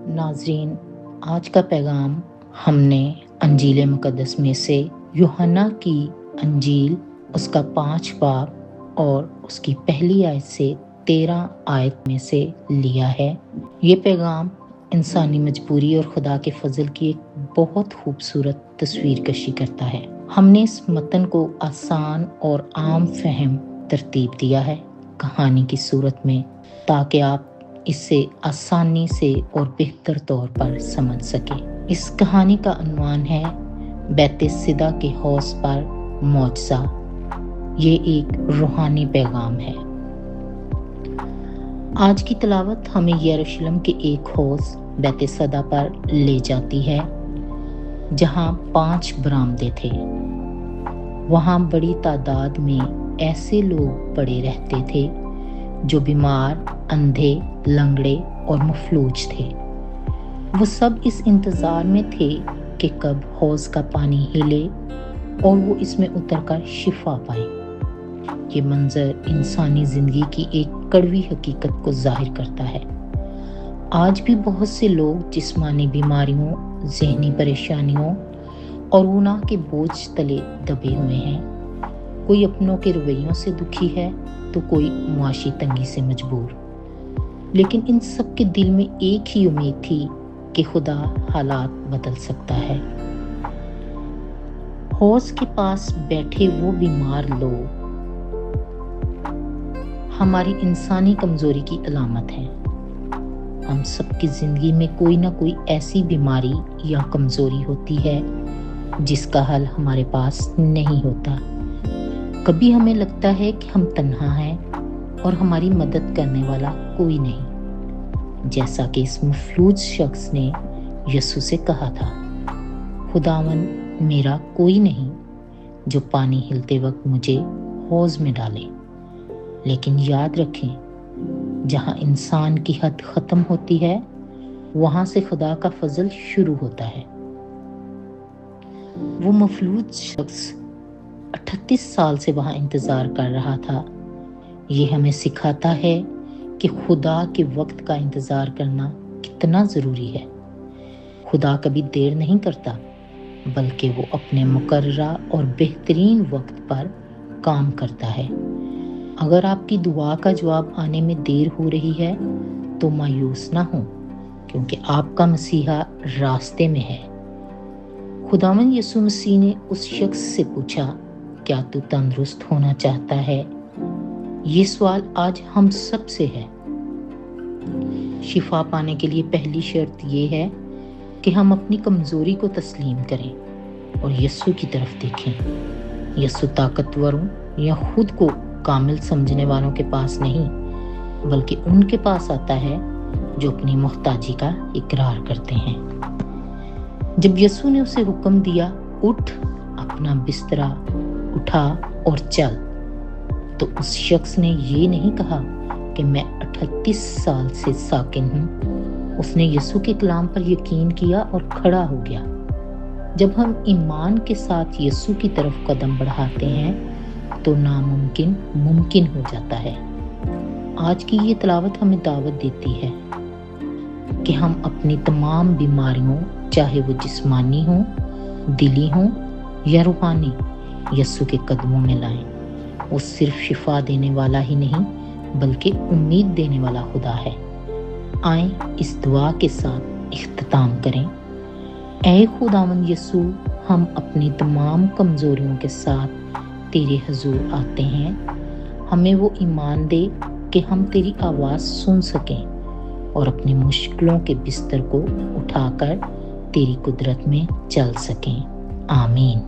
नाज़रीन, आज का पैगाम हमने अंजील मुक़द्दस में से यूहन्ना की अंजील उसका 5 बाब और उसकी पहली आयत से 13 आयत में से लिया है। ये पैगाम इंसानी मजबूरी और खुदा के फजल की एक बहुत खूबसूरत तस्वीर कशी करता है। हमने इस मतन को आसान और आम फहम तरतीब दिया है कहानी की सूरत में, ताकि आप इसे आसानी से और बेहतर तौर पर समझ सके। इस कहानी का उन्वान है बैतसैदा के हौज़ पर मौजज़ा। ये एक रूहानी पैगाम है। आज की तिलावत हमें यरूशलेम के एक हौज़ बैतसैदा पर ले जाती है, जहां 5 बरामदे थे। वहां बड़ी तादाद में ऐसे लोग पड़े रहते थे जो बीमार, अंधे, लंगड़े और मफलूज थे। वो सब इस इंतज़ार में थे कि कब हौज़ का पानी हिले और वो इसमें उतरकर शिफा पाए। ये मंजर इंसानी ज़िंदगी की एक कड़वी हकीकत को जाहिर करता है। आज भी बहुत से लोग जिस्मानी बीमारियों, ज़हनी परेशानियों और गुनाह के बोझ तले दबे हुए हैं। कोई अपनों के रवैयों से दुखी है तो कोई मुआशी तंगी से मजबूर। लेकिन इन सब के दिल में एक ही उम्मीद थी कि खुदा हालात बदल सकता है। हौज़ के पास बैठे वो बीमार लोग हमारी इंसानी कमजोरी की अलामत है। हम सबकी जिंदगी में कोई ना कोई ऐसी बीमारी या कमजोरी होती है जिसका हल हमारे पास नहीं होता। कभी हमें लगता है कि हम तन्हा हैं और हमारी मदद करने वाला कोई नहीं, जैसा कि इस मफलूज शख्स ने यीशु से कहा था, खुदावन मेरा कोई नहीं जो पानी हिलते वक्त मुझे हौज़ में डाले। लेकिन याद रखें, जहां इंसान की हद ख़त्म होती है वहां से खुदा का फजल शुरू होता है। वो मफलूज शख्स 38 साल से वहां इंतज़ार कर रहा था। ये हमें सिखाता है कि खुदा के वक्त का इंतज़ार करना कितना ज़रूरी है। खुदा कभी देर नहीं करता, बल्कि वो अपने मुकर्ररा और बेहतरीन वक्त पर काम करता है। अगर आपकी दुआ का जवाब आने में देर हो रही है तो मायूस ना हो, क्योंकि आपका मसीहा रास्ते में है। खुदावंद यीशु मसीह ने उस शख्स से पूछा, क्या तू तंदुरुस्त होना चाहता है? ये सवाल आज हम सब से है। शिफा पाने के लिए पहली शर्त ये है कि हम अपनी कमजोरी को तस्लीम करें और यीशु की तरफ देखें। यीशु ताकतवरों या खुद को कामिल समझने वालों के पास नहीं, बल्कि उनके पास आता है जो अपनी मोहताजी का इकरार करते हैं। जब यीशु ने उसे हुक्म दिया, उठ, अपना बिस्तरा उठा और चल, तो उस शख्स ने ये नहीं कहा कि मैं 38 साल से साकिन हूँ। उसने यीशु के कलाम पर यकीन किया और खड़ा हो गया। जब हम ईमान के साथ यीशु की तरफ कदम बढ़ाते हैं तो नामुमकिन मुमकिन हो जाता है। आज की ये तिलावत हमें दावत देती है कि हम अपनी तमाम बीमारियों, चाहे वो जिस्मानी हो, दिली हो या रूहानी, यीशु के कदमों में लाएं। वो सिर्फ शिफा देने वाला ही नहीं, बल्कि उम्मीद देने वाला खुदा है। आएं इस दुआ के साथ इख्तिताम करें। ऐ खुदावंद यीशु, हम अपनी तमाम कमजोरियों के साथ तेरे हुजूर आते हैं। हमें वो ईमान दे कि हम तेरी आवाज़ सुन सकें और अपनी मुश्किलों के बिस्तर को उठाकर तेरी कुदरत में चल सकें। आमीन।